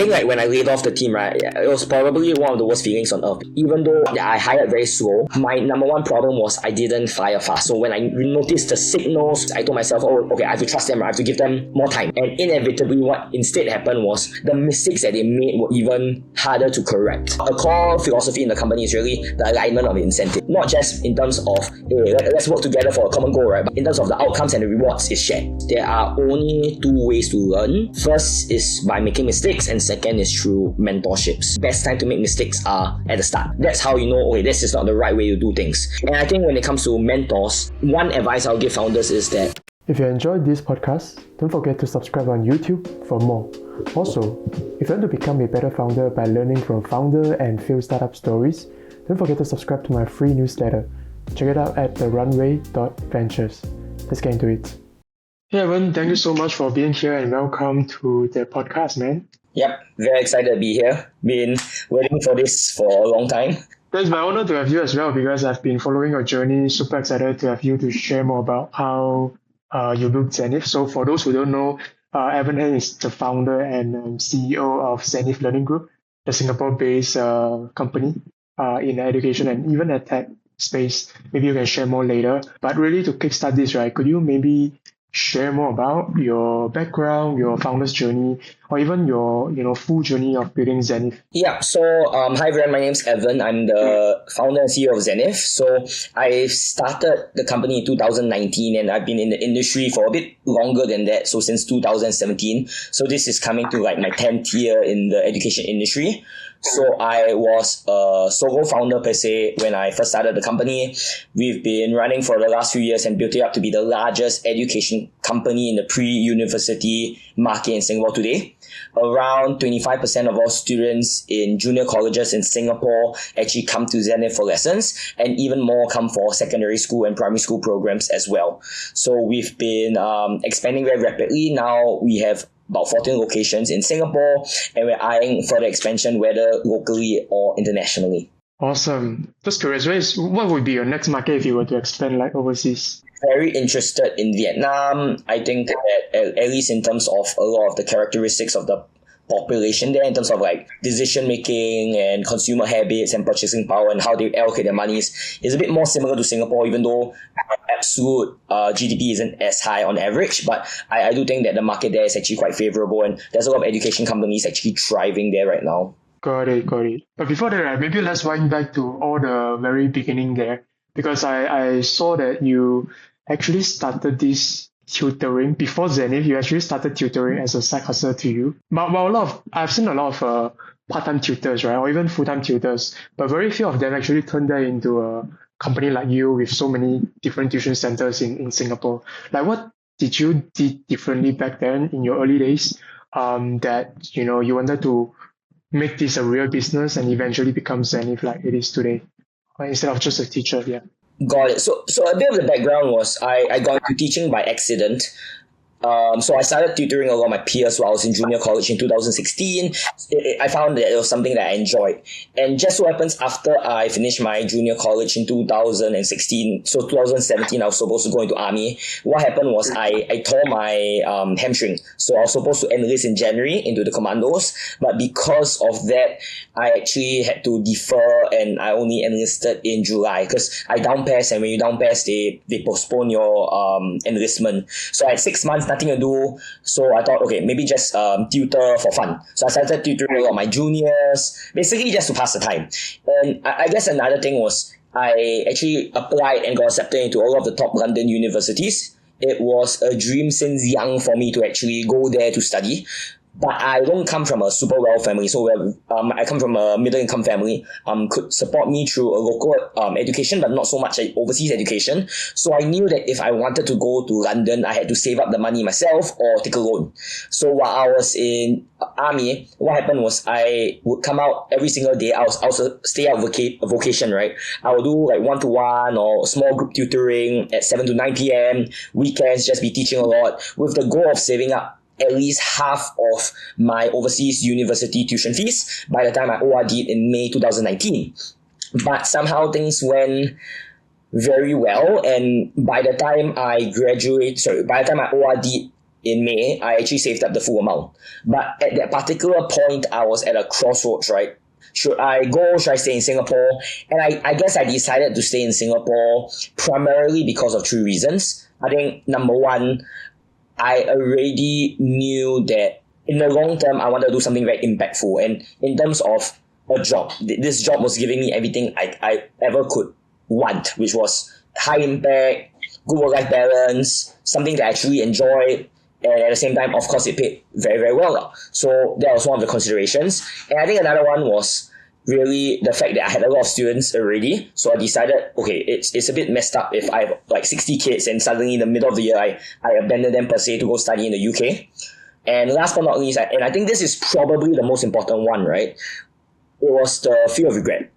think like when I laid off the team, right, it was probably one of the worst feelings on earth. Even though I hired very slow, my number one problem was I didn't fire fast. So when I noticed the signals, I told myself, oh, okay, I have to trust them, I have to give them more time. And inevitably, what instead happened was the mistakes that they made were even harder to correct. A core philosophy in the company is really the alignment of incentive. Not just in terms of, hey, let's work together for a common goal, right? But in terms of the outcomes and the rewards is shared. There are only two ways to learn. First is by making mistakes, and second is through mentorships. Best time to make mistakes are at the start. That's how you know, okay, this is not the right way to do things. And I think when it comes to mentors, one advice I'll give founders is that if you enjoyed this podcast, don't forget to subscribe on YouTube for more. Also, if you want to become a better founder by learning from founder and failed startup stories, don't forget to subscribe to my free newsletter. Check it out at therunway.ventures. Let's get into it. Hey Evan, thank you so much for being here and welcome to the podcast, man. Yep, very excited to be here. Been waiting for this for a long time. It's my honor to have you as well because I've been following your journey. Super excited to have you to share more about how you built Zenith. So for those who don't know, Evan Heng is the founder and CEO of Zenith Learning Group, the Singapore-based company in education and even EdTech space. Maybe you can share more later. But really to kickstart this, right, could you maybe share more about your background, your founder's journey, or even your full journey of building Zenith? Yeah, so hi everyone, my name's Evan. I'm the founder and CEO of Zenith. So I started the company in 2019 and I've been in the industry for a bit longer than that, so since 2017. So this is coming to like my 10th year in the education industry. So I was a solo founder per se when I first started the company. We've been running for the last few years and built it up to be the largest education company in the pre-university market in Singapore today. Around 25% of all students in junior colleges in Singapore actually come to Zenith for lessons, and even more come for secondary school and primary school programs as well. So we've been expanding very rapidly. Now we have about 14 locations in Singapore, and we're eyeing further expansion whether locally or internationally. Awesome. Just curious, what would be your next market if you were to expand like overseas? Very interested in Vietnam. I think that at least in terms of a lot of the characteristics of the population there, in terms of like decision making and consumer habits and purchasing power and how they allocate their monies, is a bit more similar to Singapore, even though absolute GDP isn't as high on average. But I do think that the market there is actually quite favorable, and there's a lot of education companies actually thriving there right now. Got it. But before that, maybe let's wind back to all the very beginning there, because I saw that you actually started this tutoring before Zenith. You actually started tutoring as a side hustle to you. But I've seen a lot of part-time tutors, right, or even full-time tutors, but very few of them actually turned that into a company like you with so many different tuition centers in Singapore. Like, what did you do differently back then in your early days that you wanted to make this a real business and eventually become Zenith like it is today, instead of just a teacher? Yeah. Got it. So a bit of the background was I got into teaching by accident. So I started tutoring a lot of my peers while I was in junior college in 2016. I found that it was something that I enjoyed. And just so happens after I finished my junior college in 2016, so 2017 I was supposed to go into army. What happened was I tore my hamstring. So I was supposed to enlist in January into the commandos. But because of that, I actually had to defer and I only enlisted in July because I down PES, and when you down PES, they postpone your enlistment. So I had 6 months, nothing to do, so I thought, okay, maybe just tutor for fun. So I started tutoring a lot of my juniors, basically just to pass the time. And I guess another thing was I actually applied and got accepted into all of the top London universities. It was a dream since young for me to actually go there to study. But I don't come from a super well family, so I come from a middle income family. Could support me through a local education, but not so much overseas education. So I knew that if I wanted to go to London, I had to save up the money myself or take a loan. So while I was in army, what happened was I would come out every single day. I was a stay out vocation, right? I would do like 1-to-1 or small group tutoring at 7 to 9 p.m. Weekends, just be teaching a lot with the goal of saving up at least half of my overseas university tuition fees by the time I ORD'd in May 2019. But somehow things went very well, and by the time I ORD'd in May, I actually saved up the full amount. But at that particular point, I was at a crossroads, right? Should I go? Should I stay in Singapore? And I guess I decided to stay in Singapore primarily because of three reasons. I think number one, I already knew that in the long term, I wanted to do something very impactful. And in terms of a job, this job was giving me everything I ever could want, which was high impact, good work-life balance, something that I actually enjoyed, and at the same time, of course, it paid very, very well. So that was one of the considerations. And I think another one was really the fact that I had a lot of students already. So I decided, okay, it's a bit messed up if I have like 60 kids and suddenly in the middle of the year, I abandon them per se to go study in the UK. And last but not least, and I think this is probably the most important one, right? It was the fear of regret.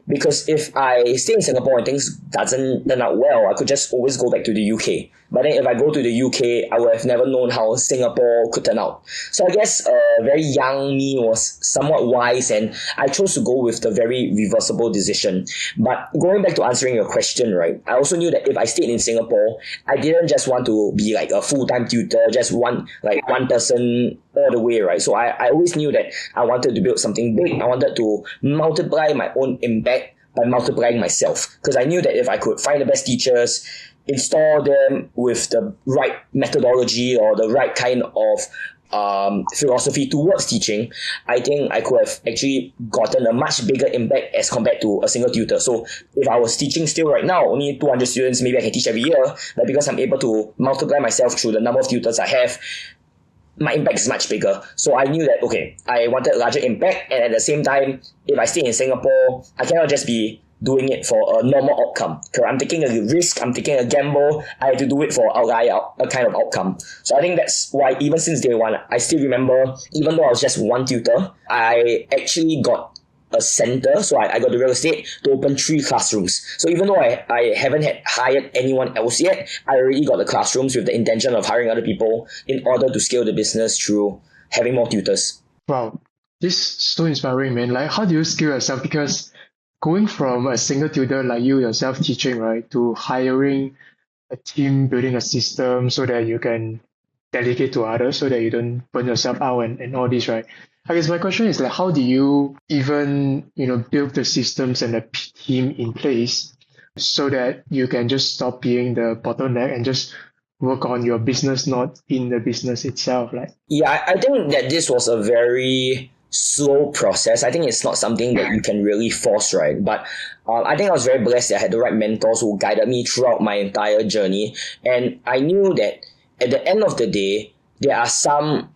Because if I stay in Singapore and things doesn't turn out well, I could just always go back to the UK. But then if I go to the UK, I would have never known how Singapore could turn out. So I guess very young me was somewhat wise, and I chose to go with the very reversible decision. But going back to answering your question, right, I also knew that if I stayed in Singapore, I didn't just want to be like a full-time tutor, just one person all the way, right? So I always knew that I wanted to build something big. I wanted to multiply my own impact by multiplying myself. Because I knew that if I could find the best teachers, install them with the right methodology or the right kind of philosophy towards teaching, I think I could have actually gotten a much bigger impact as compared to a single tutor. So if I was teaching still right now, only 200 students, maybe I can teach every year, but because I'm able to multiply myself through the number of tutors I have, my impact is much bigger. So I knew that, okay, I wanted a larger impact, and at the same time, if I stay in Singapore, I cannot just be doing it for a normal outcome. Because I'm taking a risk, I'm taking a gamble, I have to do it for a kind of outcome. So I think that's why even since day one, I still remember, even though I was just one tutor, I actually got a center, so I got the real estate to open 3 classrooms. So even though I haven't hired anyone else yet, I already got the classrooms with the intention of hiring other people in order to scale the business through having more tutors. Wow, this is so inspiring, man. Like, how do you scale yourself? Because going from a single tutor like you yourself teaching, right, to hiring a team, building a system so that you can delegate to others so that you don't burn yourself out and all this, right? I guess my question is like, how do you even, build the systems and the team in place so that you can just stop being the bottleneck and just work on your business, not in the business itself? Like, yeah, I think that this was a very slow process. I think it's not something that you can really force, right? But I think I was very blessed that I had the right mentors who guided me throughout my entire journey. And I knew that at the end of the day, there are some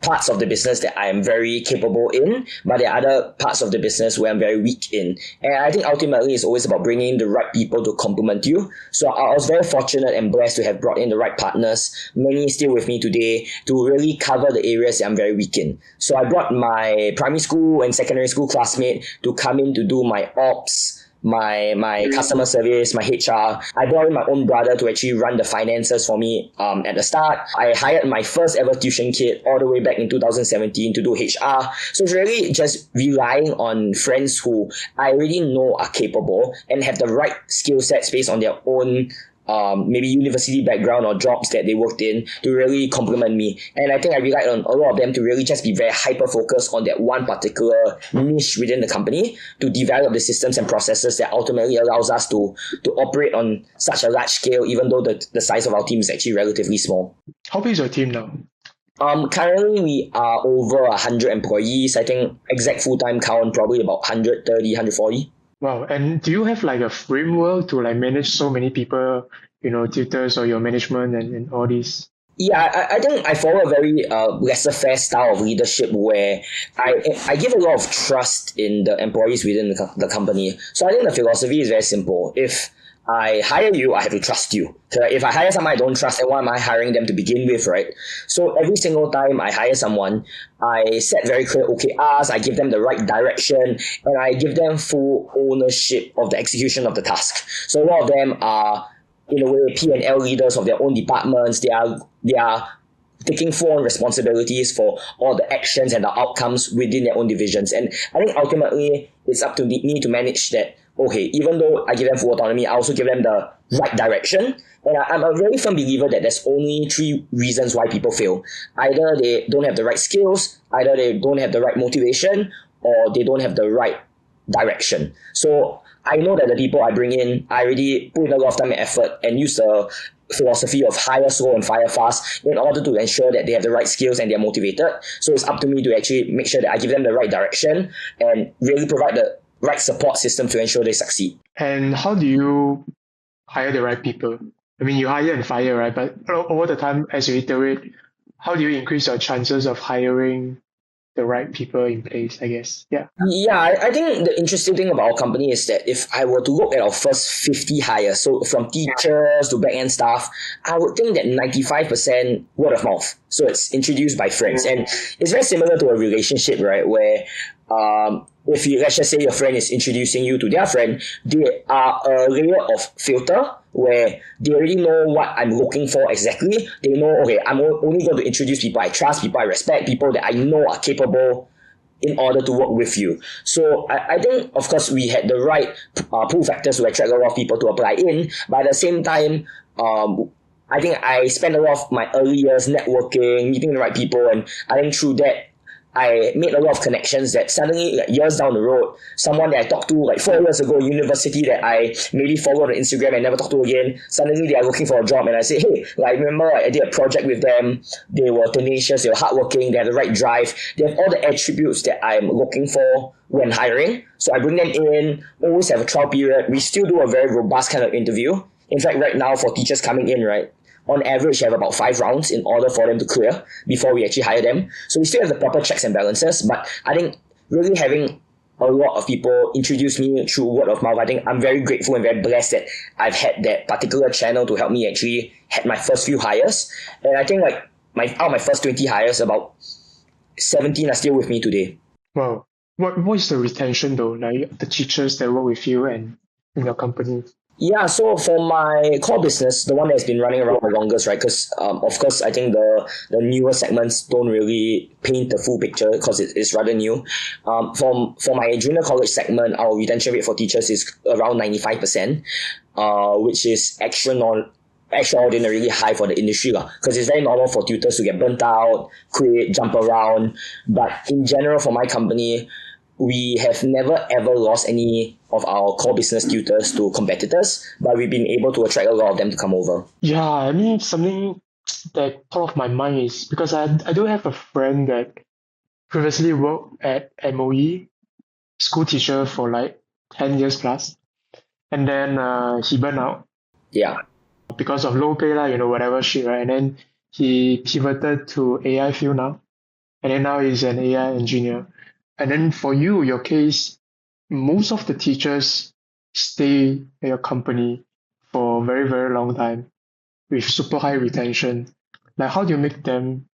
parts of the business that I am very capable in, but there are other parts of the business where I'm very weak in. And I think ultimately it's always about bringing the right people to complement you. So I was very fortunate and blessed to have brought in the right partners, many still with me today, to really cover the areas that I'm very weak in. So I brought my primary school and secondary school classmate to come in to do my ops, my customer service, my HR. I brought in my own brother to actually run the finances for me at the start. I hired my first ever tuition kid all the way back in 2017 to do HR. So it's really just relying on friends who I already know are capable and have the right skill sets based on their own maybe university background or jobs that they worked in to really complement me. And I think I relied on a lot of them to really just be very hyper-focused on that one particular niche within the company to develop the systems and processes that ultimately allows us to operate on such a large scale, even though the size of our team is actually relatively small. How big is your team now? Currently we are over 100 employees. I think exact full-time count probably about 130, 140. Wow. And do you have like a framework to like manage so many people, tutors or your management and all this? Yeah, I think I follow a very laissez-faire style of leadership where I give a lot of trust in the employees within the company. So I think the philosophy is very simple. If I hire you, I have to trust you. So if I hire someone I don't trust, then why am I hiring them to begin with, right? So every single time I hire someone, I set very clear OKRs, I give them the right direction, and I give them full ownership of the execution of the task. So a lot of them are, in a way, P&L leaders of their own departments. They are taking full responsibilities for all the actions and the outcomes within their own divisions. And I think ultimately it's up to me to manage that. Okay, even though I give them full autonomy, I also give them the right direction. And I'm a very firm believer that there's only three reasons why people fail. Either they don't have the right skills, either they don't have the right motivation, or they don't have the right direction. So I know that the people I bring in, I already put in a lot of time and effort and use the philosophy of hire slow and fire fast in order to ensure that they have the right skills and they're motivated. So it's up to me to actually make sure that I give them the right direction and really provide the right support system to ensure they succeed. And how do you hire the right people? I mean, you hire and fire, right? But over the time, as you iterate, how do you increase your chances of hiring the right people in place, I guess? Yeah. Yeah, I think the interesting thing about our company is that if I were to look at our first 50 hires, so from teachers to back-end staff, I would think that 95% word of mouth. So it's introduced by friends. And it's very similar to a relationship, right? Where if you, let's just say your friend is introducing you to their friend, they are a layer of filter where they already know what I'm looking for exactly. They know, okay, I'm only going to introduce people I trust, people I respect, people that I know are capable in order to work with you. So I think, of course, we had the right pull factors to attract a lot of people to apply in, but at the same time, I think I spent a lot of my early years networking, meeting the right people, and I think through that, I made a lot of connections that suddenly, like years down the road, someone that I talked to like 4 years ago, university that I maybe followed on Instagram and never talked to again, suddenly they are looking for a job and I say, hey, like, remember I did a project with them, they were tenacious, they were hardworking, they had the right drive, they have all the attributes that I'm looking for when hiring. So I bring them in, always have a trial period. We still do a very robust kind of interview. In fact, right now for teachers coming in, right, on average, you have about 5 rounds in order for them to clear before we actually hire them. So we still have the proper checks and balances, but I think really having a lot of people introduce me through word of mouth, I think I'm very grateful and very blessed that I've had that particular channel to help me actually had my first few hires. And I think like out of my first 20 hires, about 17 are still with me today. Wow. What is the retention though? Like the teachers that work with you and in your company? Yeah, so for my core business, the one that's been running around the longest, right? Because of course, I think the newer segments don't really paint the full picture because it's rather new. For my junior college segment, our retention rate for teachers is around 95%, which is extraordinarily high for the industry, because it's very normal for tutors to get burnt out, quit, jump around. But in general, for my company, we have never ever lost any of our core business tutors to competitors, but we've been able to attract a lot of them to come over. Yeah, I mean, something that thought of my mind is because I do have a friend that previously worked at MOE, school teacher for like 10 years plus, and then he burned out Yeah. because of low pay, whatever shit, right? And then he pivoted to AI field now, and then now he's an AI engineer. And then for you, your case, most of the teachers stay at your company for a very, very long time with super high retention. Like, how do you make them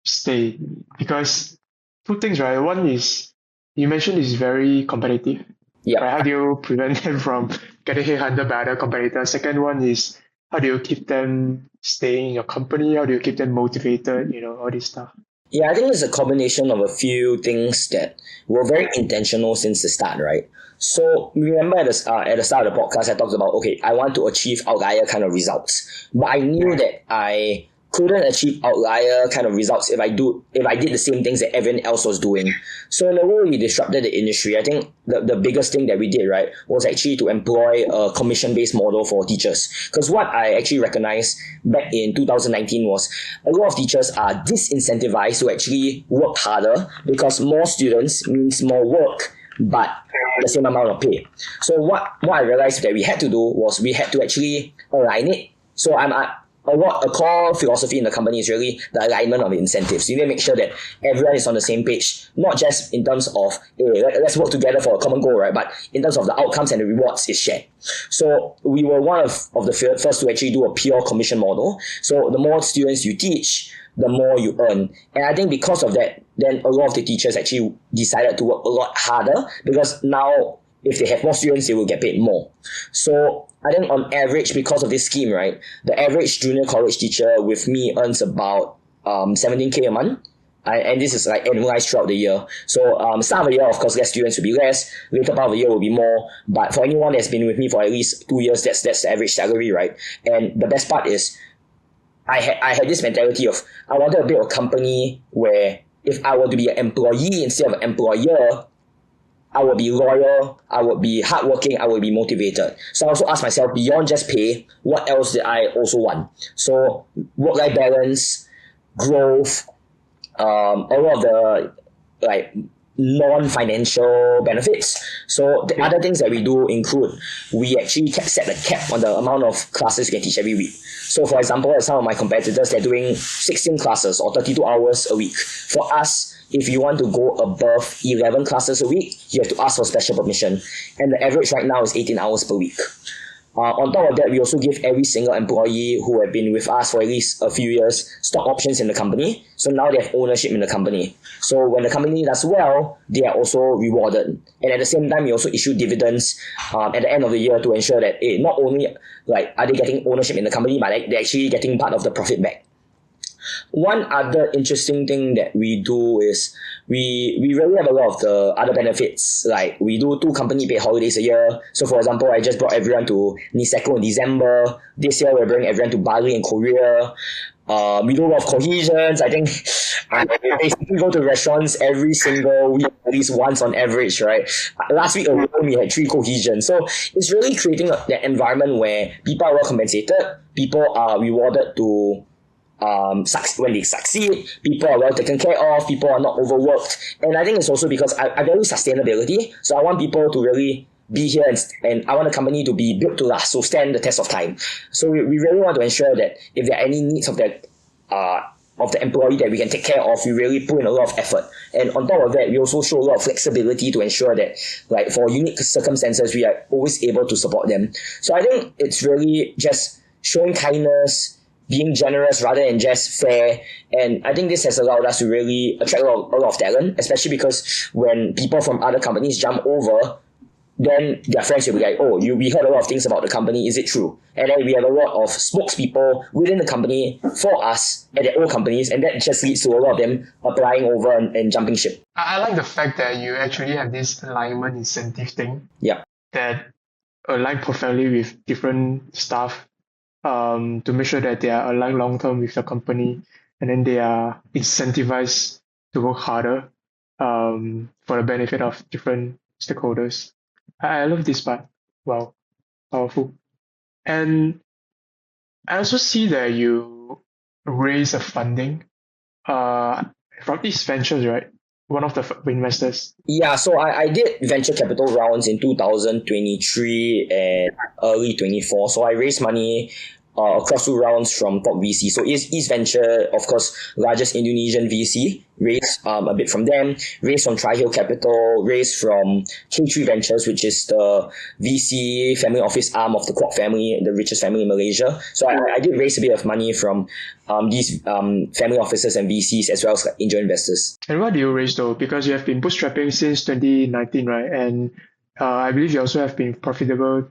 stay? Because two things, right? One is, you mentioned it's very competitive. Yeah. Right? How do you prevent them from getting headhunted by other competitors? Second one is, how do you keep them staying in your company? How do you keep them motivated? All this stuff. Yeah, I think it's a combination of a few things that were very intentional since the start, right? So remember at the start of the podcast, I talked about, okay, I want to achieve outlier kind of results. But I knew that I couldn't achieve outlier kind of results if I did the same things that everyone else was doing. So in a way, we disrupted the industry. I think the biggest thing that we did, right, was actually to employ a commission-based model for teachers. Because what I actually recognized back in 2019 was a lot of teachers are disincentivized to actually work harder because more students means more work, but the same amount of pay. So what I realized that we had to do was we had to actually align it. So a core philosophy in the company is really the alignment of incentives. You need to make sure that everyone is on the same page, not just in terms of, hey, let's work together for a common goal, right? But in terms of the outcomes and the rewards is shared. So we were one of the first to actually do a pure commission model. So the more students you teach, the more you earn. And I think because of that, then a lot of the teachers actually decided to work a lot harder because now if they have more students, they will get paid more. So I think on average, because of this scheme, right, the average junior college teacher with me earns about 17K a month. And this is like annualized throughout the year. So start of the year, of course, less students will be less. Later part of the year will be more. But for anyone that's been with me for at least 2 years, that's the average salary, right? And the best part is I had this mentality of I wanted to build a company where if I were to be an employee instead of an employer, I would be loyal, I would be hardworking, I would be motivated. So I also asked myself, beyond just pay, what else did I also want? So work-life balance, growth, a lot of the like non-financial benefits. So the other things that we do include, we actually set the cap on the amount of classes you can teach every week. So for example, some of my competitors, they're doing 16 classes or 32 hours a week. For us, if you want to go above 11 classes a week, you have to ask for special permission. And the average right now is 18 hours per week. On top of that, we also give every single employee who have been with us for at least a few years stock options in the company. So now they have ownership in the company. So when the company does well, they are also rewarded. And at the same time, we also issue dividends at the end of the year to ensure that not only like are they getting ownership in the company, but they're actually getting part of the profit back. One other interesting thing that we do is we really have a lot of the other benefits. Like we do 2 company paid holidays a year. So for example, I just brought everyone to Niseko in December. This year we're bringing everyone to Bali in Korea. We do a lot of cohesions. I think I basically go to restaurants every single week, at least once on average, right? Last week alone, we had 3 cohesions. So it's really creating that environment where people are well compensated, people are rewarded to when they succeed, people are well taken care of, people are not overworked. And I think it's also because I value sustainability. So I want people to really be here and I want the company to be built to last, so stand the test of time. So we really want to ensure that if there are any needs of the employee that we can take care of, we really put in a lot of effort. And on top of that, we also show a lot of flexibility to ensure that like for unique circumstances, we are always able to support them. So I think it's really just showing kindness, being generous rather than just fair. And I think this has allowed us to really attract a lot of talent, especially because when people from other companies jump over, then their friends will be like, oh, we heard a lot of things about the company, is it true? And then we have a lot of spokespeople within the company for us at their own companies, and that just leads to a lot of them applying over and jumping ship. I like the fact that you actually have this alignment incentive thing. Yeah. That align perfectly with different staff to make sure that they are aligned long term with the company, and then they are incentivized to work harder for the benefit of different stakeholders. I love this part. Wow, powerful. And I also see that you raise a funding from East Ventures, right? One of the investors. Yeah, so I did venture capital rounds in 2023 and early 24. So I raised money across 2 rounds from top VC. So East Venture, of course, largest Indonesian VC, raised a bit from them, raised from Tri-Hill Capital, raised from K3 Ventures, which is the VC family office arm of the Kwok family, the richest family in Malaysia. So I did raise a bit of money from these family offices and VCs as well as angel investors. And what do you raise though? Because you have been bootstrapping since 2019, right? And I believe you also have been profitable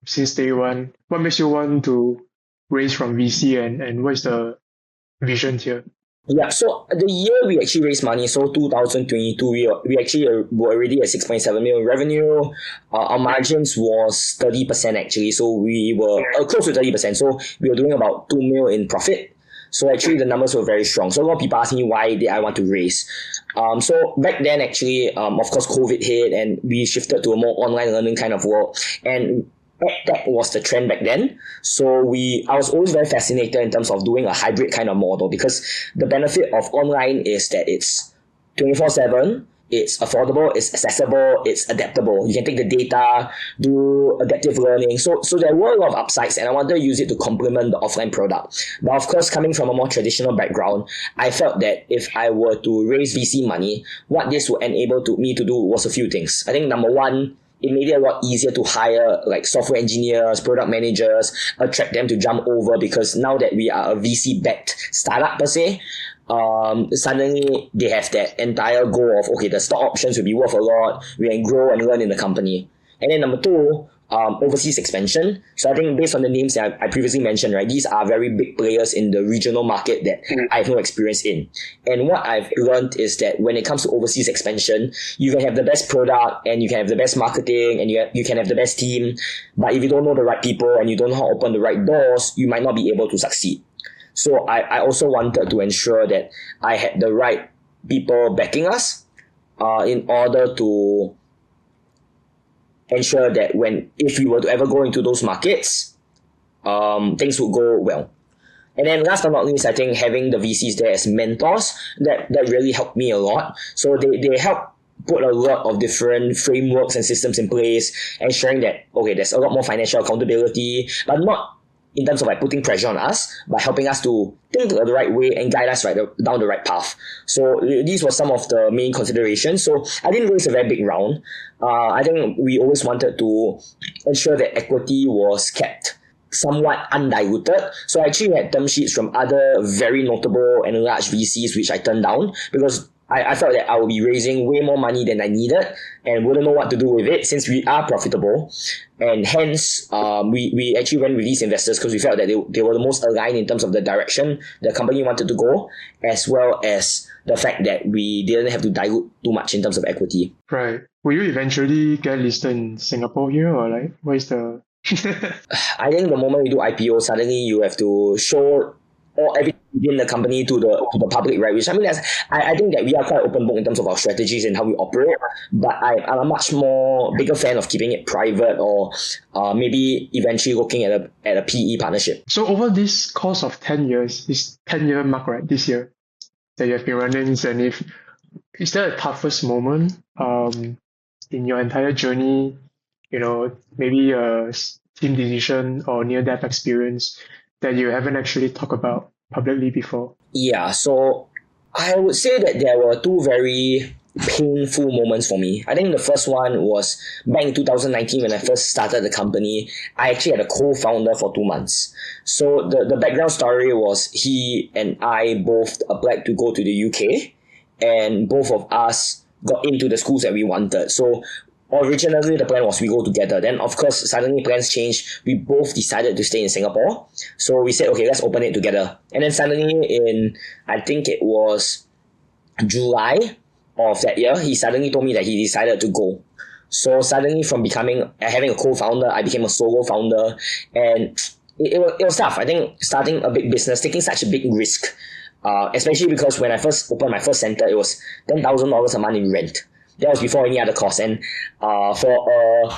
since day one. What makes you want to raise from VC and what is the vision here? Yeah, so the year we actually raised money, so 2022, we actually were already at 6.7 million revenue. Our margins was 30% actually, so we were close to 30%. So we were doing about 2 mil in profit. So actually the numbers were very strong. So a lot of people ask me why did I want to raise. So back then actually, of course, COVID hit and we shifted to a more online learning kind of world. And EdTech was the trend back then. So I was always very fascinated in terms of doing a hybrid kind of model because the benefit of online is that it's 24/7. It's affordable, it's accessible, it's adaptable. You can take the data, do adaptive learning. So there were a lot of upsides and I wanted to use it to complement the offline product. But of course, coming from a more traditional background, I felt that if I were to raise VC money, what this would enable me to do was a few things. I think number one, it made it a lot easier to hire like software engineers, product managers, attract them to jump over because now that we are a VC-backed startup per se, suddenly they have that entire goal of, okay, the stock options will be worth a lot, we can grow and learn in the company. And then number two, overseas expansion. So I think based on the names that I previously mentioned, right, these are very big players in the regional market that I have no experience in. And what I've learned is that when it comes to overseas expansion, you can have the best product and you can have the best marketing and you can have the best team, but if you don't know the right people and you don't know how to open the right doors, you might not be able to succeed. So I also wanted to ensure that I had the right people backing us in order to ensure that if we were to ever go into those markets, things would go well. And then last but not least, I think having the VCs there as mentors, that really helped me a lot. So they help put a lot of different frameworks and systems in place, ensuring that, okay, there's a lot more financial accountability, but not in terms of like putting pressure on us, but helping us to think the right way and guide us down the right path. So these were some of the main considerations. So I didn't raise a very big round. I think we always wanted to ensure that equity was kept somewhat undiluted. So I actually had term sheets from other very notable and large VCs, which I turned down because I felt that I would be raising way more money than I needed and wouldn't know what to do with it since we are profitable. And hence, we actually went with these investors because we felt that they were the most aligned in terms of the direction the company wanted to go, as well as the fact that we didn't have to dilute too much in terms of equity. Right. Will you eventually get listed in Singapore here, or like what is the I think the moment you do IPO, suddenly you have to show everything within the company to the public, right? Which I mean, I think that we are quite open book in terms of our strategies and how we operate, but I'm a much more bigger fan of keeping it private or maybe eventually looking at a PE partnership. So over this course of 10 years, this 10-year mark, right, this year, that you have been running Zenith, is there a toughest moment in your entire journey? You know, maybe a team decision or near-death experience that you haven't actually talked about publicly before? Yeah, so I would say that there were two very painful moments for me. I think the first one was back in 2019 when I first started the company. I actually had a co-founder for 2 months. So the background story was he and I both applied to go to the UK, and both of us got into the schools that we wanted. So originally the plan was we go together. Then of course suddenly plans changed. We both decided to stay in Singapore. So we said, okay, let's open it together. And then suddenly in, I think it was July of that year, he suddenly told me that he decided to go. So suddenly from having a co-founder, I became a solo founder, and it was tough. I think starting a big business, taking such a big risk, especially because when I first opened my first center, it was $10,000 a month in rent. That was before any other cost. And for a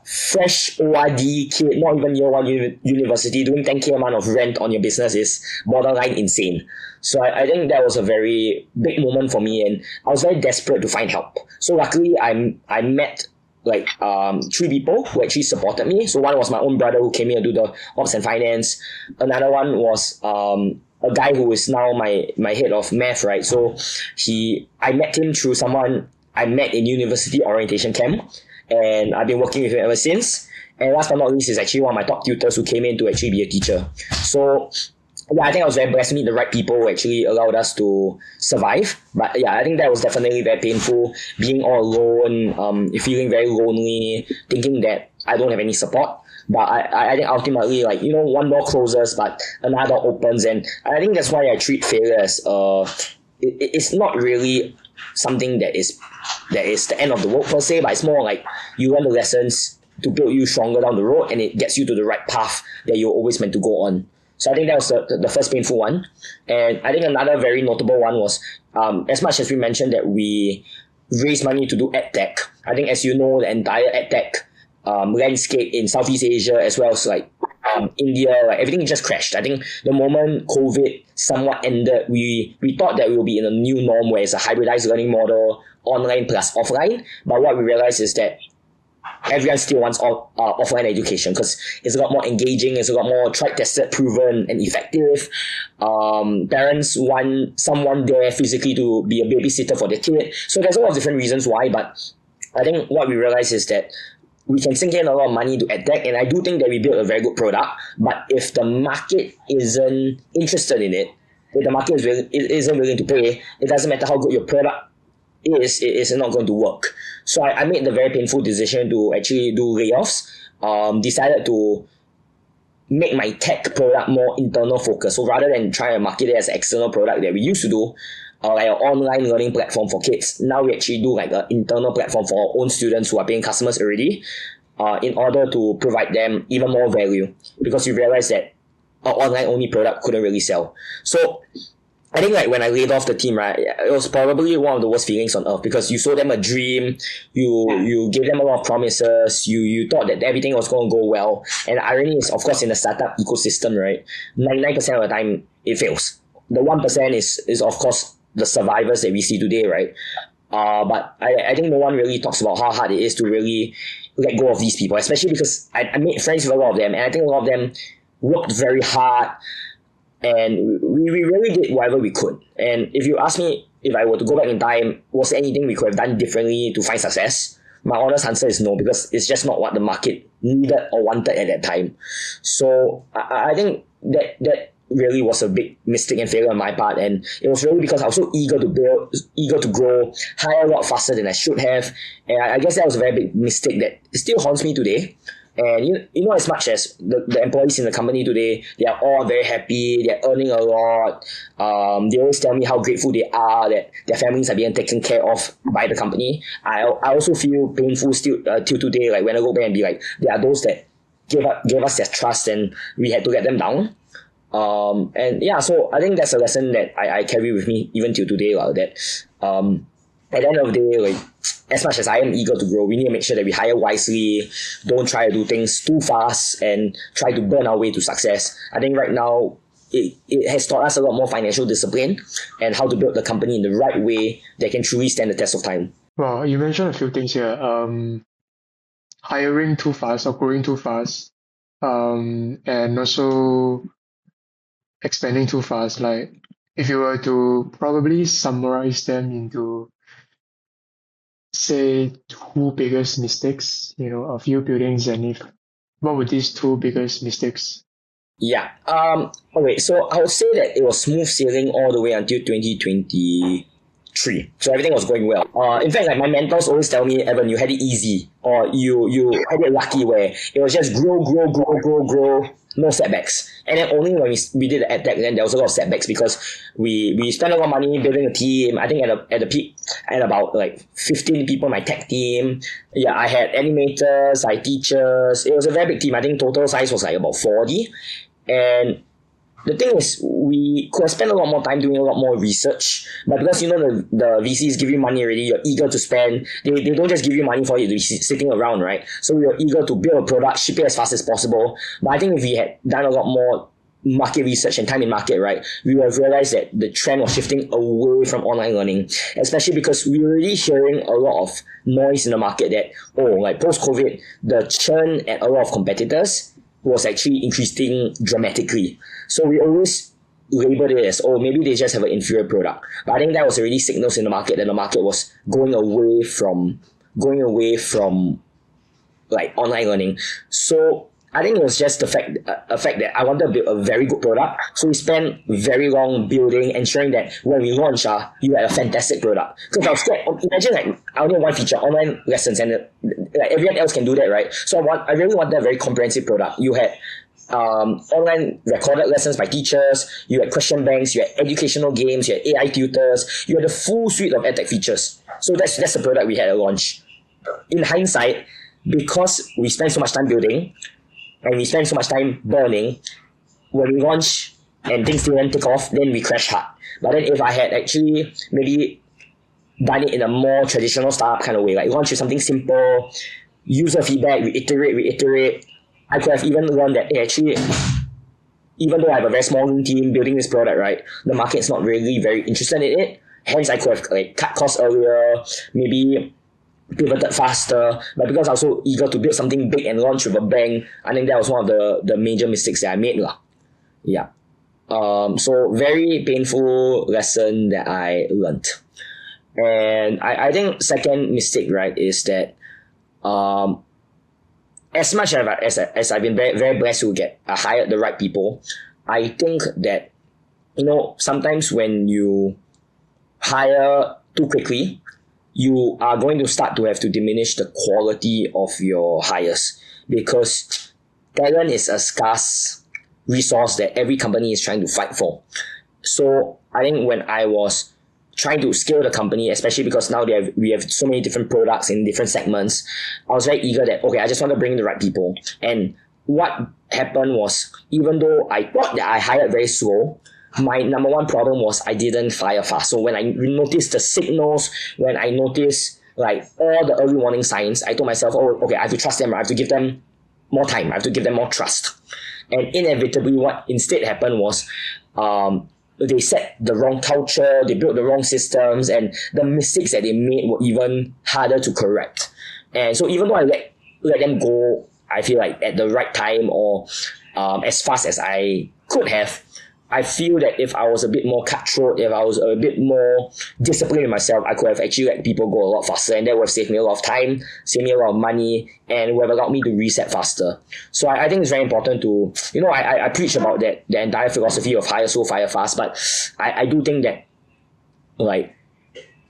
fresh ORD kid, not even year one university, doing 10K a month of rent on your business is borderline insane. So I think that was a very big moment for me, and I was very desperate to find help. So luckily I met like 3 people who actually supported me. So one was my own brother who came here to do the ops and finance. Another one was a guy who is now my head of math, right? So I met him through someone I met in university orientation camp, and I've been working with him ever since. And last but not least is actually one of my top tutors who came in to actually be a teacher. So yeah, I think I was very blessed to meet the right people who actually allowed us to survive. But yeah, I think that was definitely very painful, being all alone, feeling very lonely, thinking that I don't have any support. But I think ultimately, like, one door closes, but another door opens. And I think that's why I treat failure as it's not really something that is the end of the road per se, but it's more like you learn the lessons to build you stronger down the road, and it gets you to the right path that you're always meant to go on. So I think that was the first painful one. And I think another very notable one was, as much as we mentioned that we raised money to do EdTech, I think, as you know, the entire EdTech landscape in Southeast Asia, as well as like India, like everything just crashed. I think the moment COVID somewhat ended, we thought that we will be in a new norm where it's a hybridized learning model, online plus offline. But what we realized is that everyone still wants offline education because it's a lot more engaging, it's a lot more tried, tested, proven, and effective. Parents want someone there physically to be a babysitter for their kid. So there's a lot of different reasons why, but I think what we realized is that we can sink in a lot of money to EdTech, and I do think that we built a very good product. But if the market isn't interested in it, if the market isn't willing to pay, it doesn't matter how good your product it is not going to work. So I made the very painful decision to actually do layoffs. Decided to make my tech product more internal focused. So rather than trying to market it as an external product that we used to do, like an online learning platform for kids, now we actually do like an internal platform for our own students who are paying customers already, in order to provide them even more value, because we realized that our online only product couldn't really sell. So I think like when I laid off the team, right, it was probably one of the worst feelings on earth, because you sold them a dream, you gave them a lot of promises, you thought that everything was going to go well. And the irony is, of course, in the startup ecosystem, right, 99% of the time it fails. The 1% is of course the survivors that we see today, right? But I think no one really talks about how hard it is to really let go of these people, especially because I made friends with a lot of them, and I think a lot of them worked very hard, and we really did whatever we could. And if you ask me if I were to go back in time, was there anything we could have done differently to find success? My honest answer is no, because it's just not what the market needed or wanted at that time. So I think that really was a big mistake and failure on my part, and it was really because I was so eager to build, eager to grow, hire a lot faster than I should have, and I guess that was a very big mistake that still haunts me today. And you know, as much as the employees in the company today, they are all very happy, they're earning a lot. They always tell me how grateful they are that their families are being taken care of by the company. I also feel painful still till today, like when I go back and be like, there are those that gave us their trust and we had to let them down. And yeah, so I think that's a lesson that I carry with me even till today, that at the end of the day, like, as much as I am eager to grow, we need to make sure that we hire wisely, don't try to do things too fast and try to burn our way to success. I think right now it has taught us a lot more financial discipline and how to build the company in the right way that can truly stand the test of time. Well, you mentioned a few things here. Hiring too fast or growing too fast, and also expanding too fast. Like, if you were to probably summarize them into, say, two biggest mistakes, of you building Zenith, what would these two biggest mistakes? Yeah. Okay, so I would say that it was smooth sailing all the way until 2023. So everything was going well. In fact, like my mentors always tell me, Evan, you had it easy, or you had it lucky, where it was just grow, no setbacks. And then only when we did the EdTech, then there was a lot of setbacks, because we spent a lot of money building a team. I think at the peak, I had about like 15 people in my tech team. Yeah, I had animators, I had teachers. It was a very big team. I think total size was like about 40. And the thing is, we could have spent a lot more time doing a lot more research, but because the VCs give you money already, you're eager to spend. They don't just give you money for you to be sitting around, right? So we were eager to build a product, ship it as fast as possible. But I think if we had done a lot more market research and time in market, right, we would have realized that the trend was shifting away from online learning, especially because we were already hearing a lot of noise in the market that, like post-COVID, the churn at a lot of competitors was actually increasing dramatically. So we always labeled it as, maybe they just have an inferior product. But I think that was already signals in the market that the market was going away from like online learning. So I think it was just the fact that I wanted to build a very good product. So we spent very long building, ensuring that when we launch, you had a fantastic product. Because I was scared. Imagine like I only have one feature, online lessons, and like everyone else can do that, right? So I really wanted a very comprehensive product. You had online recorded lessons by teachers, you had question banks, you had educational games, you had AI tutors, you had a full suite of EdTech features. So that's the product we had at launch. In hindsight, because we spent so much time building and we spent so much time burning, when we launch and things didn't take off, then we crashed hard. But then if I had actually maybe done it in a more traditional startup kind of way, like launch with something simple, user feedback, reiterate, I could have even learned that actually, even though I have a very small team building this product, right, the market's not really very interested in it. Hence, I could have like cut costs earlier, maybe pivoted faster. But because I was so eager to build something big and launch with a bang, I think that was one of the major mistakes that I made. Yeah. So very painful lesson that I learned. And I think second mistake, right, is that as much as I've been very, very blessed to get hired the right people, I think that, sometimes when you hire too quickly, you are going to start to have to diminish the quality of your hires, because talent is a scarce resource that every company is trying to fight for. So I think when I was trying to scale the company, especially because now we have so many different products in different segments, I was very eager that, okay, I just want to bring in the right people. And what happened was, even though I thought that I hired very slow, my number one problem was I didn't fire fast. So when I noticed the signals, when I noticed like all the early warning signs, I told myself, oh, okay, I have to trust them. I have to give them more time. I have to give them more trust. And inevitably, what instead happened was, they set the wrong culture, they built the wrong systems, and the mistakes that they made were even harder to correct. And so even though I let them go, I feel like at the right time, or as fast as I could have, I feel that if I was a bit more cutthroat, if I was a bit more disciplined in myself, I could have actually let people go a lot faster, and that would have saved me a lot of time, saved me a lot of money, and would have allowed me to reset faster. So I think it's very important to, I preach about that, the entire philosophy of hire slow, fire fast, but I do think that, like,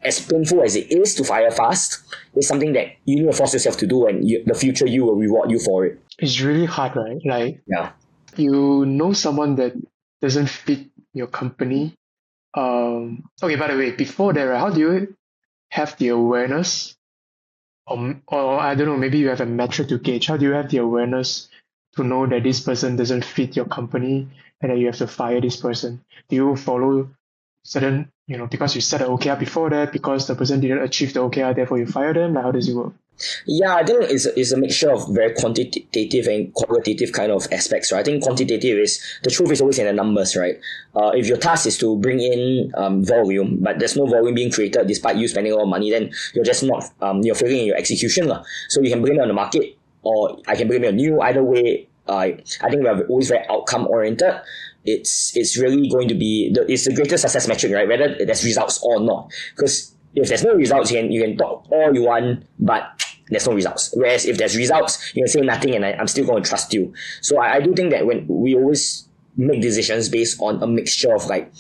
as painful as it is to fire fast, it's something that you need to force yourself to do, and the future you will reward you for it. It's really hard, right? Like, Yeah. you know someone that doesn't fit your company. Okay, by the way, before that, right, how do you have the awareness, or I don't know, maybe you have a metric to gauge? How do you have the awareness to know that this person doesn't fit your company and that you have to fire this person? Do you follow certain, because you set an OKR before that, because the person didn't achieve the OKR, therefore you fire them? Like, how does it work? Yeah, I think it's a mixture of very quantitative and qualitative kind of aspects, right? I think quantitative is, the truth is always in the numbers, right? If your task is to bring in volume, but there's no volume being created despite you spending a lot of money, then you're just not, you're failing in your execution lah. So you can bring it on the market, or I can bring it on you. Either way, I think we're always very outcome oriented. It's really going to be, it's the greatest success metric, right? Whether there's results or not. Because if there's no results, you can talk all you want, but there's no results. Whereas if there's results, you can say nothing, and I'm still going to trust you. So I do think that when we always make decisions based on a mixture of like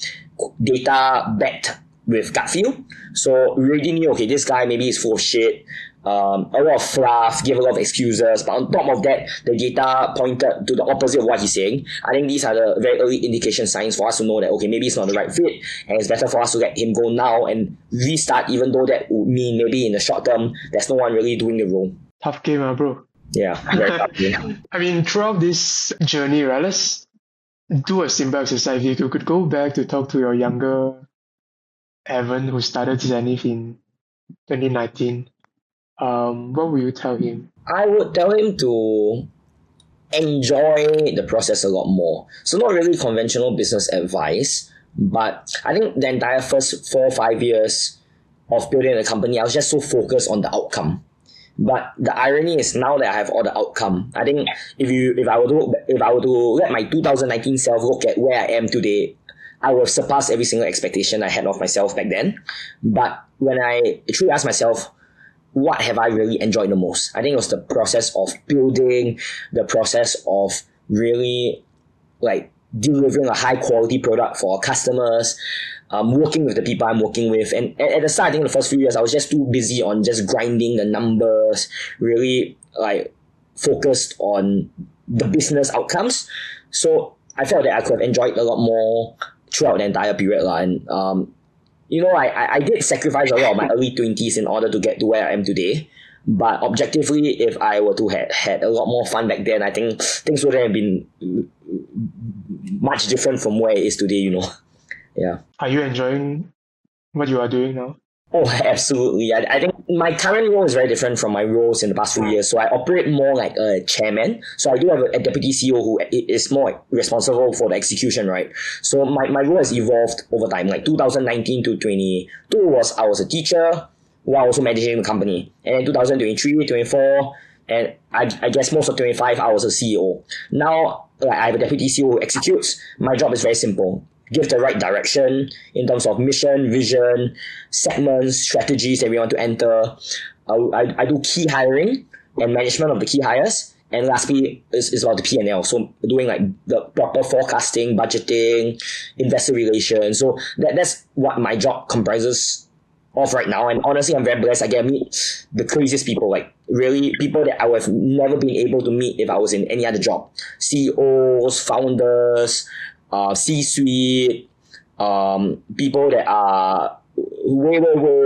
data backed with gut feel. So we already knew, okay, this guy maybe is full of shit, a lot of fluff, give a lot of excuses, but on top of that, the data pointed to the opposite of what he's saying. I think these are the very early indication signs for us to know that, okay, maybe it's not the right fit, and it's better for us to let him go now and restart, even though that would mean maybe in the short term, there's no one really doing the role. Tough game, bro. Yeah, very tough game. I mean, throughout this journey, right, let's do a simple exercise. If you could go back to talk to your younger Evan, who started Zenith in 2019, what will you tell him? I would tell him to enjoy the process a lot more. So not really conventional business advice, but I think the entire first 4 or 5 years of building a company, I was just so focused on the outcome. But the irony is, now that I have all the outcome, I think if I were to let my 2019 self look at where I am today, I would have surpassed every single expectation I had of myself back then. But when I truly asked myself, what have I really enjoyed the most? I think it was the process of building, the process of really like delivering a high quality product for our customers, working with the people I'm working with. And at the start, I think the first few years, I was just too busy on just grinding the numbers, really like focused on the business outcomes. So I felt that I could have enjoyed a lot more throughout the entire period. And I did sacrifice a lot of my early 20s in order to get to where I am today. But objectively, if I were to have had a lot more fun back then, I think things would have been much different from where it is today, Yeah. Are you enjoying what you are doing now? Oh, absolutely. I think my current role is very different from my roles in the past few years. So I operate more like a chairman. So I do have a deputy CEO who is more responsible for the execution, right? So my role has evolved over time. Like 2019 to 22 I was a teacher while also managing the company. And then 2023, 24, and I guess most of 25, I was a CEO. Now, I have a deputy CEO who executes. My job is very simple. Give the right direction in terms of mission, vision, segments, strategies that we want to enter. I do key hiring and management of the key hires. And lastly, is about the P&L. So doing like the proper forecasting, budgeting, investor relations. So that's what my job comprises of right now. And honestly, I'm very blessed. I get to meet the craziest people, like really people that I would have never been able to meet if I was in any other job. CEOs, founders, C-suite, people that are way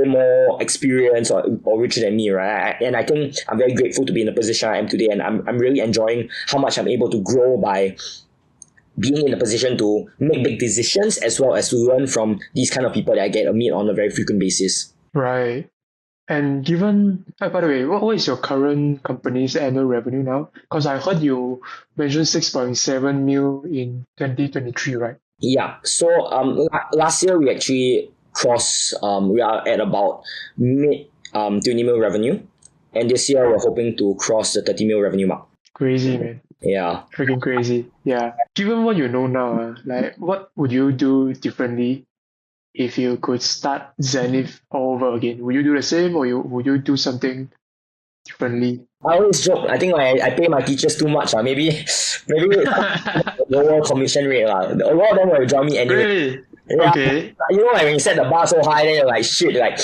more experienced or richer than me, right? And I think I'm very grateful to be in the position I am today, and I'm really enjoying how much I'm able to grow by being in a position to make big decisions as well as to learn from these kind of people that I get to meet on a very frequent basis. Right. And given, by the way, what is your current company's annual revenue now? Because I heard you mentioned 6.7 mil in 2023, right? Yeah. So last year we actually crossed, we are at about mid 20 mil revenue. And this year we're hoping to cross the 30 mil revenue mark. Crazy, man. Yeah. Freaking crazy. Yeah. Given what you know now, like what would you do differently if you could start Zenith all over again? Would you do the same or would you do something differently? I always joke, I think I pay my teachers too much. Maybe lower commission rate. A lot of them will join me anyway. Really? Yeah, Okay. you know, like when you set the bar so high, then you're like, shit, like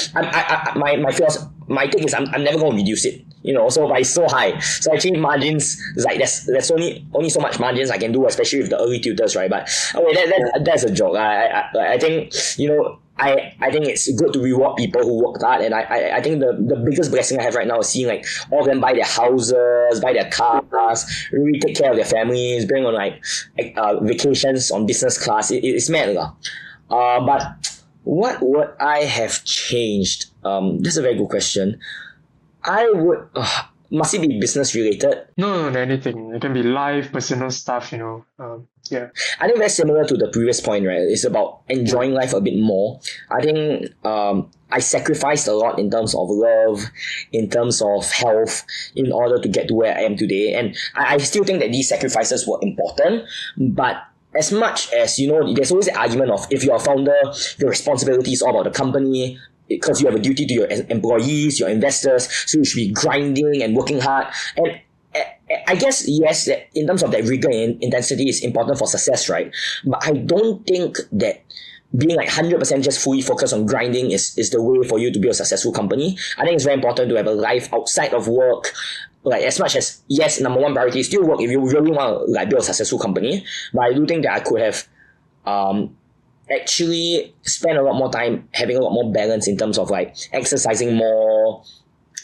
my thing is I'm never gonna reduce it. You know, so but it's so high. So actually margins is like there's only so much margins I can do, especially with the early tutors, right? But okay, that's a joke. I think, you know, I think it's good to reward people who work hard, and I think the biggest blessing I have right now is seeing like all of them buy their houses, buy their cars, really take care of their families, bring on like vacations on business class. It's mad lah. But what would I have changed? That's a very good question. I would. Must it be business related? No, anything. It can be life, personal stuff, you know. Yeah. I think very similar to the previous point, right? It's about enjoying life a bit more. I think I sacrificed a lot in terms of love, in terms of health, in order to get to where I am today. And I still think that these sacrifices were important, but as much as, you know, there's always the argument of if you're a founder, your responsibility is all about the company, because you have a duty to your employees, your investors, so you should be grinding and working hard. And I guess, yes, that in terms of that rigor and intensity is important for success, right? But I don't think that being like 100% just fully focused on grinding is the way for you to be a successful company. I think it's very important to have a life outside of work. Like, as much as, yes, number one priority is still work if you really want to like build a successful company. But I do think that I could have actually spend a lot more time having a lot more balance in terms of like exercising more,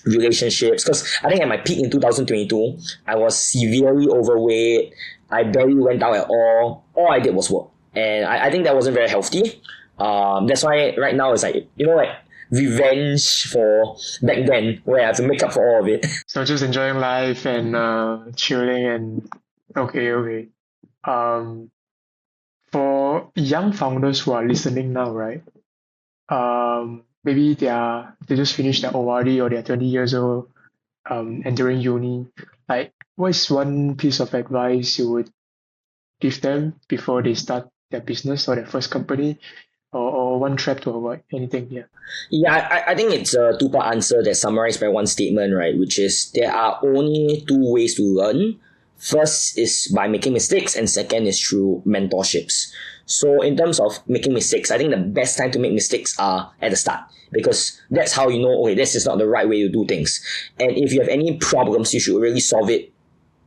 relationships. Because I think at my peak in 2022, I was severely overweight. I barely went out at all. All I did was work. And I think that wasn't very healthy. That's why right now it's like, you know, like revenge for back then where I have to make up for all of it. So just enjoying life and chilling and okay. For young founders who are listening now, right? Maybe they just finished their ORD or they're 20 years old, entering uni. Like, what is one piece of advice you would give them before they start their business or their first company, or one trap to avoid? Anything? Yeah. Yeah, I think it's a two-part answer that's summarized by one statement, right? Which is there are only two ways to learn. First is by making mistakes, and second is through mentorships. So in terms of making mistakes, I think the best time to make mistakes are at the start, because that's how you know, okay, this is not the right way to do things. And if you have any problems, you should really solve it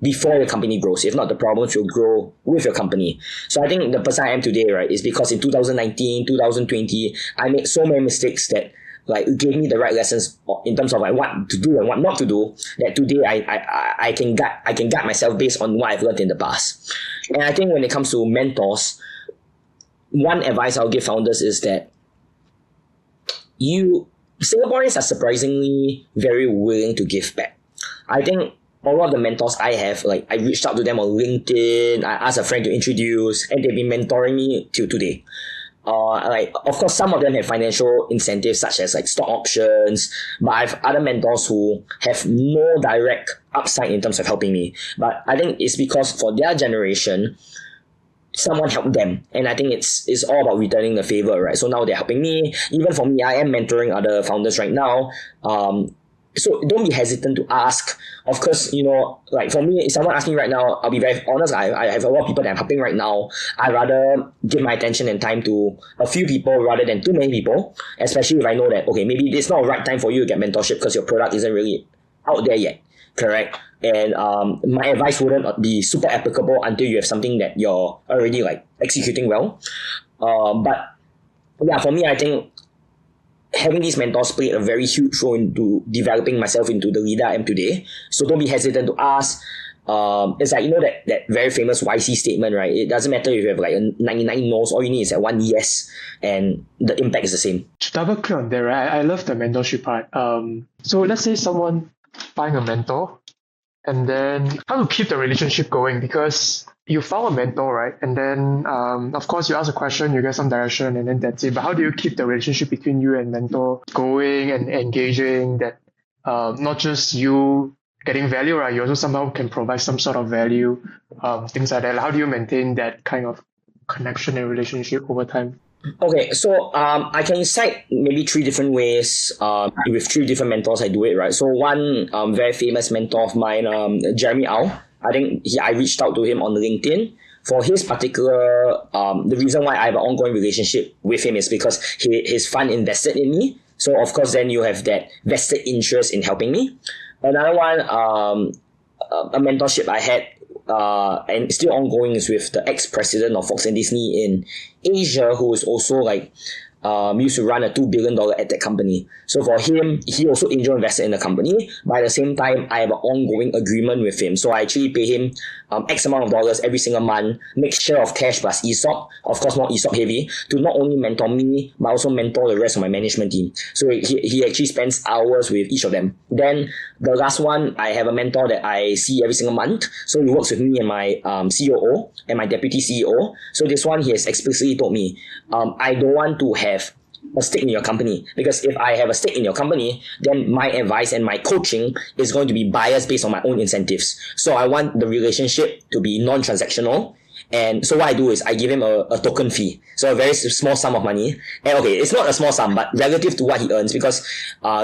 before your company grows. If not, the problems will grow with your company. So I think the person I am today, right, is because in 2019, 2020, I made so many mistakes that like it gave me the right lessons in terms of like what to do and what not to do, that today I can guide myself based on what I've learned in the past. And I think when it comes to mentors, one advice I'll give founders is that Singaporeans are surprisingly very willing to give back. I think all of the mentors I have, like I reached out to them on LinkedIn, I asked a friend to introduce, and they've been mentoring me till today. Like of course some of them have financial incentives such as like stock options, but I have other mentors who have no direct upside in terms of helping me. But I think it's because for their generation, someone helped them, and I think it's all about returning the favor, right? So now they're helping me. Even for me, I am mentoring other founders right now. so don't be hesitant to ask. Of course, like for me, if someone asks me right now, I'll be very honest. I have a lot of people that I'm helping right now. I rather give my attention and time to a few people rather than too many people, especially if I know that, okay, maybe it's not the right time for you to get mentorship because your product isn't really out there yet, correct? And my advice wouldn't be super applicable until you have something that you're already like executing well. But yeah, for me, I think having these mentors played a very huge role into developing myself into the leader I am today. So don't be hesitant to ask. It's like, that very famous YC statement, right? It doesn't matter if you have like a 99 no's, all you need is like one yes, and the impact is the same. To double click on that, right? I love the mentorship part. So let's say someone find a mentor, and then how to keep the relationship going, because you found a mentor, right? And then, of course, you ask a question, you get some direction, and then that's it. But how do you keep the relationship between you and mentor going and engaging, that not just you getting value, right? You also somehow can provide some sort of value, things like that. How do you maintain that kind of connection and relationship over time? Okay, so I can cite maybe three different ways with three different mentors I do it, right? So one very famous mentor of mine, Jeremy Au, I think I reached out to him on LinkedIn. For his particular, the reason why I have an ongoing relationship with him is because his fund invested in me. So of course then you have that vested interest in helping me. Another one, a mentorship I had and still ongoing is with the ex-president of Fox and Disney in Asia, who is also like used to run a $2 billion EdTech company. So for him, he also angel invested in the company. But at the same time, I have an ongoing agreement with him. So I actually pay him X amount of dollars every single month, mixture of cash plus ESOP, of course not ESOP heavy, to not only mentor me, but also mentor the rest of my management team. So he actually spends hours with each of them. Then the last one, I have a mentor that I see every single month. So he works with me and my COO and my deputy CEO. So this one, he has explicitly told me, I don't want to have a stake in your company, because if I have a stake in your company, then my advice and my coaching is going to be biased based on my own incentives. So I want the relationship to be non-transactional. And so what I do is I give him a token fee. So a very small sum of money. And okay, it's not a small sum, but relative to what he earns, because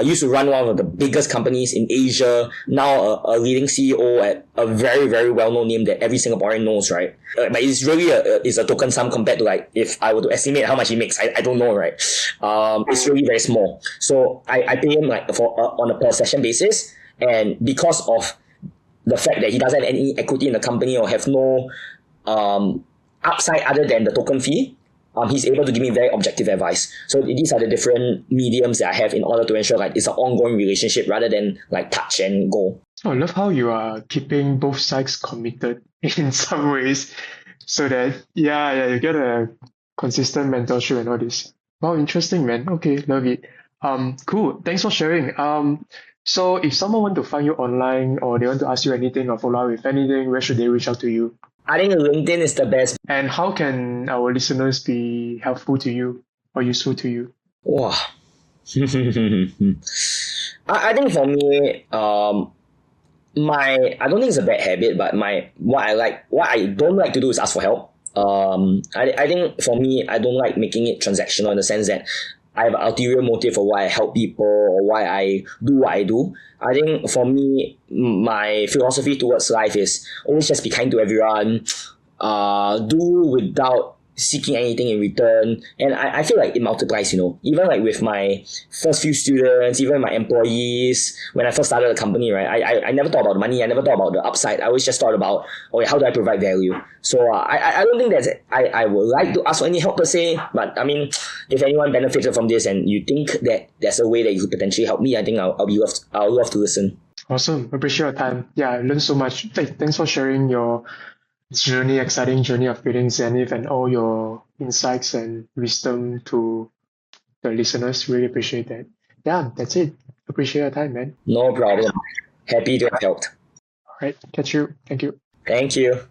used to run one of the biggest companies in Asia, now a leading CEO at a very, very well-known name that every Singaporean knows, right? But it's really it's a token sum compared to like, if I were to estimate how much he makes, I don't know, right? It's really very small. So I pay him like on a per session basis. And because of the fact that he doesn't have any equity in the company or have no upside other than the token fee, he's able to give me very objective advice. So these are the different mediums that I have in order to ensure like it's an ongoing relationship rather than like touch and go. I love how you are keeping both sides committed in some ways, so that you get a consistent mentorship and all this. Wow, interesting, man. Okay, love it. Cool. Thanks for sharing. So if someone want to find you online, or they want to ask you anything or follow up with anything, where should they reach out to you? I think LinkedIn is the best. And how can our listeners be helpful to you or useful to you? Wow. I think for me, I don't think it's a bad habit, but what I don't like to do is ask for help. I think for me, I don't like making it transactional in the sense that I have an ulterior motive for why I help people or why I do what I do. I think for me, my philosophy towards life is always just be kind to everyone, do without seeking anything in return. And I feel like it multiplies, even like with my first few students, even my employees, when I first started the company, right, I never thought about the money, I never thought about the upside. I always just thought about, okay, how do I provide value? So I don't think that I would like to ask for any help per se, but I mean, if anyone benefited from this and you think that there's a way that you could potentially help me, I think I'll love to listen. Awesome. Appreciate your time. Yeah, I learned so much. Thanks for sharing your exciting journey of building Zenith and all your insights and wisdom to the listeners. Really appreciate that. Yeah, that's it. Appreciate your time, man. No problem. Happy to have helped. All right. Catch you. Thank you. Thank you.